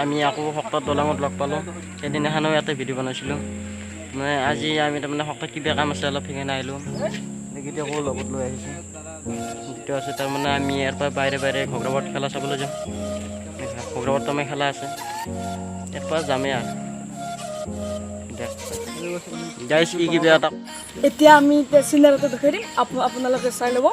আমি আকৌ শক্তৰ দলঙত লগ পালোঁ। সেইদিনাখনো ইয়াতে ভিডিঅ' বনাইছিলোঁ। মানে আজি আমি তাৰমানে শক্তত কিবা কাম আছে অলপ সেইকাৰণে আহিলোঁ। এইকেইটাকো লগত লৈ আহিছোঁ। দ্বিতীয় আছে তাৰমানে আমি ইয়াৰ পৰা বাহিৰে বাহিৰে ঘগ্ৰাপাৰত খেলা চাবলৈ যাম। ঘগ্ৰাপাৰত আমাৰ খেলা আছে, ইয়াৰ পৰা যামেই আৰু গাইছ কি কিবা এটা। এতিয়া আমি চিনেমাটো দেখাই দিম, আপোনালোকে চাই ল'ব।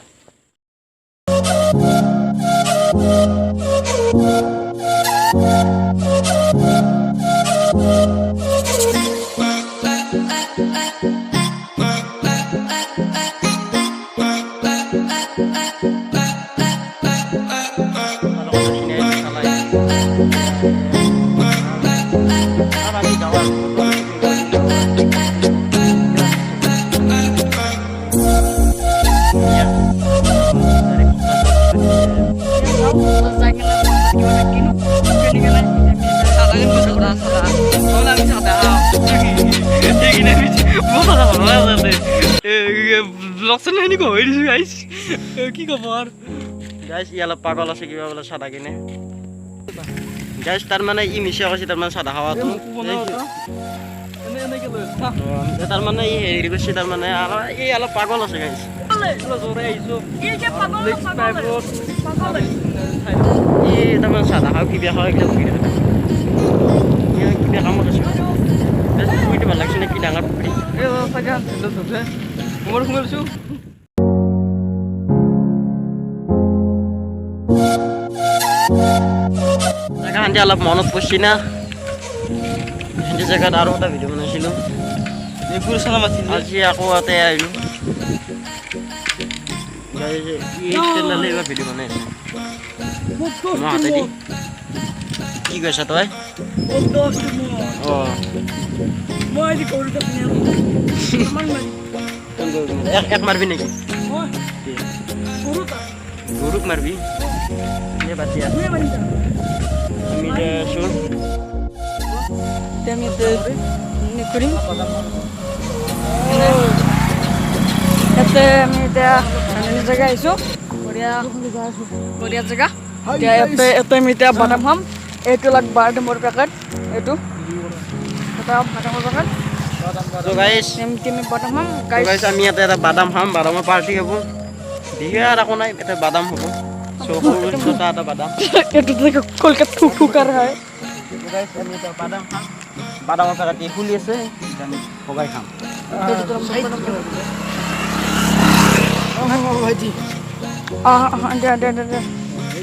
কি খবৰ গাইছ? ই অলপ পাগল আছে কিবা বোলে চাদা কিনে। গাইছ তাৰমানে ই মিছা কৈছে তাৰমানে চাদা খাৱাটো। তাৰমানে ই হেৰি কৰিছে তাৰমানে ই অলপ পাগল আছে গাইছ। ই তাৰমানে চাদা খাওঁ কিবা খাওঁ একদম কিবা কামত আছে। পুখুৰীটো ভাল লাগিছে নে কি ডাঙৰ পুখুৰী। মই সোমাইছো। জেগা খান্দি অলপ মনত পৰিছে না, সেইটো জেগাত আৰু এটা ভিডিঅ' বনাইছিলোঁ। আজি আকৌ ইয়াতে আহিলোঁ। এইবাৰ ভিডিঅ' বনাই আছে মই হাতেদি। কি কৈছা তই? অঁ এক মাৰবি নেকি? গৰুক মাৰবি? বাদ দিয়া, আমি যে আছোঁ কৰিম ইয়াতে আমি এতিয়া জেগা আহিছোঁ, বঢ়িয়া জেগা। ইয়াতে আমি এতিয়া বাদাম খাম। এইটো বাদামৰ পেকেট, এইটো বাদামৰ পেকেট। আমি ইয়াতে এটা বাদাম খাম, বাদামৰ পাৰ্টি হ'ব। বিহাৰ একো নাই, এটা বাদাম হ'ব। এটা বাদাম কলকাতা ঠুকাৰ হয়। আমি এটা বাদাম খাম, বাদামৰ পেকেট ফুলি আছে, আমি ভগাই খাম।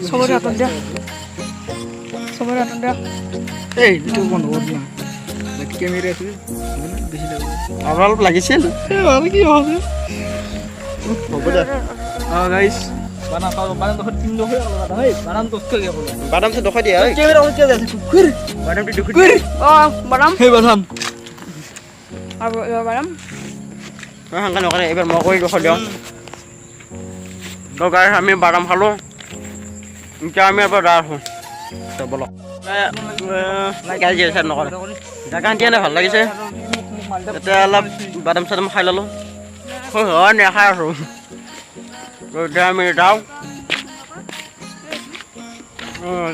চবৰে হাতত দিয়া, চবৰে হাতত দিয়া। আৰু অলপ লাগিছিল কি হ'ব দে। বাদামটো দখাই দিয়া নকৰে। এইবাৰ মই কৰি দখাই দিওঁ। আমি বাদাম খালোঁ, এতিয়া আমি এবাৰ ৰাখোঁ বলক। নকৰে জেগা এতিয়া ভাল লাগিছে। এতিয়া অলপ বাদাম চাদাম খাই ল'লোঁ, নেখাই আছোঁ। এতিয়া আমি যাওঁ,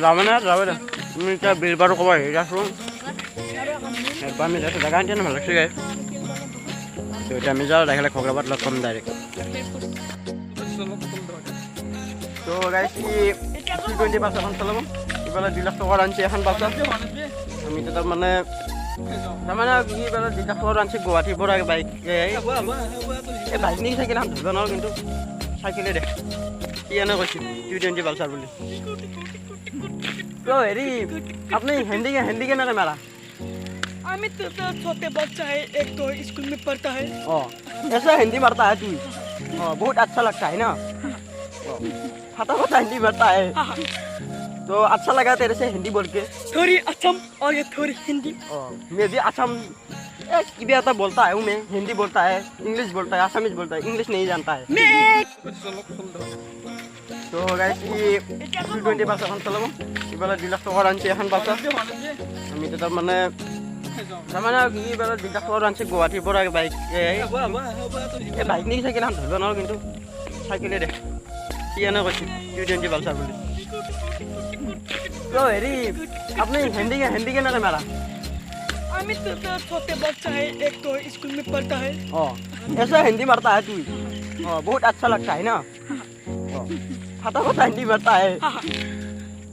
যাবনে যাবে দে। আমি এতিয়া বিলবাৰো ক'ব হেৰি আছোঁ, আমি যাইছোঁ। জেগা এতিয়া ভাল লাগিছে গাই। এতিয়া আমি যাওঁ, দেখিলে ঘগ্ৰাপাৰত লগ পাম ডাইৰেক্ট। তো গাইছ T20 বাছ এখন চলাব। ইফালে 2 লাখ টকাৰ আনিছে এখন বাছত। আমি তাৰমানে কি ইফালে 2 লাখ টকাৰ আনিছে গুৱাহাটীৰ পৰা বাইক। এই বাইক নেকি চাইকেল এখন ধৰিব নোৱাৰোঁ, কিন্তু চাইকেলে দে কি এনে কৈছে T20 পালচাৰ বুলি। তো হেৰি আপুনি হিন্দী কেনেকৈ মাৰা? আমি तो छोटे बच्चा है, एक तो स्कूल में पढ़ता है। ऐसा हिंदी मरता है तू? बहुत अच्छा लगता है ना, फटाफट हिंदी मरता है। तो अच्छा लगा तेरे से हिंदी बोल के? थोड़ी असम और ये थोड़ी हिंदी। मैं भी असम किसी आता बोलता है, मैं हिंदी बोलता है, इंग्लिश बोलता है, असमीज बोलता है, इंग्लिश नहीं जानता है। तो गाइस T20 বাছ এখন চলাব। ইফালে 2 লাখ টকাৰ আনিছে এখন বাছত। আমি তাৰমানে কি ইফালে 2 লাখ টকাৰ আনিছে গুৱাহাটীৰ পৰা বাইক। এই বাইক নেকি চাইকেল এখন ধৰিব নোৱাৰোঁ, কিন্তু চাইকেলে দে কি এনে কৈছে T20 পালচাৰ বুলি। তো হেৰি আপুনি হিন্দী কেনেকৈ মাৰা अमित तो छोटे बच्चा है एक तो स्कूल में पढ़ता है ऐसा हिंदी मारता है तू बहुत अच्छा लगता है ना फटाफट हिंदी मारता है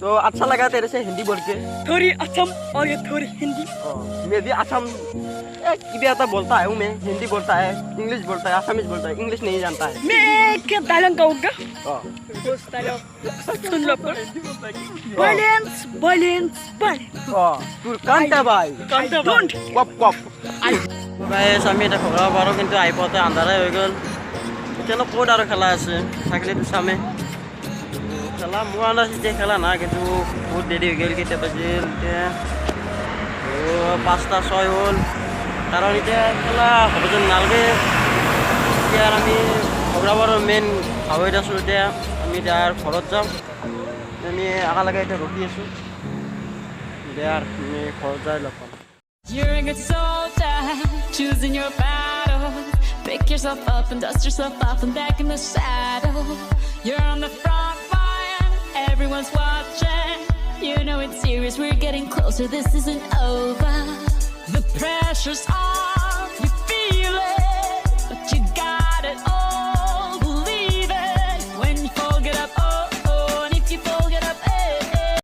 तो अच्छा लगा तेरे से हिंदी बोल के थोड़ी असम और ये थोड़ी हिंदी मैं भी असम कितना बोलता है मैं हिंदी बोलता है इंग्लिश बोलता है असमीज बोलता है इंग्लिश नहीं जानता है मैं क्या डायलॉग गाऊंगा उस डायलॉग सुन लो पर बैलेंस बैलेंस बैलेंस तू कांटा भाई डोंट কপ কপ গাইছ আমি এটা খবৰা পাৰোঁ কিন্তু আহি পাওঁতে আন্ধাৰে হৈ গ'ল এতিয়ানো ক'ত আৰু খেলা আছে থাকিলেতো চামে খেলা মোৰ আন্দাজ এতিয়া খেলা নাই কিন্তু বহুত দেৰি হৈ গ'ল কেতিয়া বাজিল এতিয়া 5:06 হ'ল কাৰণ এতিয়া খেলা হ'ব যেন নালাগে এতিয়া আমি খবৰাবাৰৰ মেইন হাৱৈত আছোঁ এতিয়া আমি এতিয়া ঘৰত যাম আমি একেলগে এতিয়া ৰখি আছোঁ এতিয়া আমি ঘৰত যাই লগ পাম You're a good soldier, choosing your battle. Pick yourself up and dust yourself off and back in the saddle. You're on the front line, everyone's watching. You know it's serious, we're getting closer, this isn't over. The pressure's on.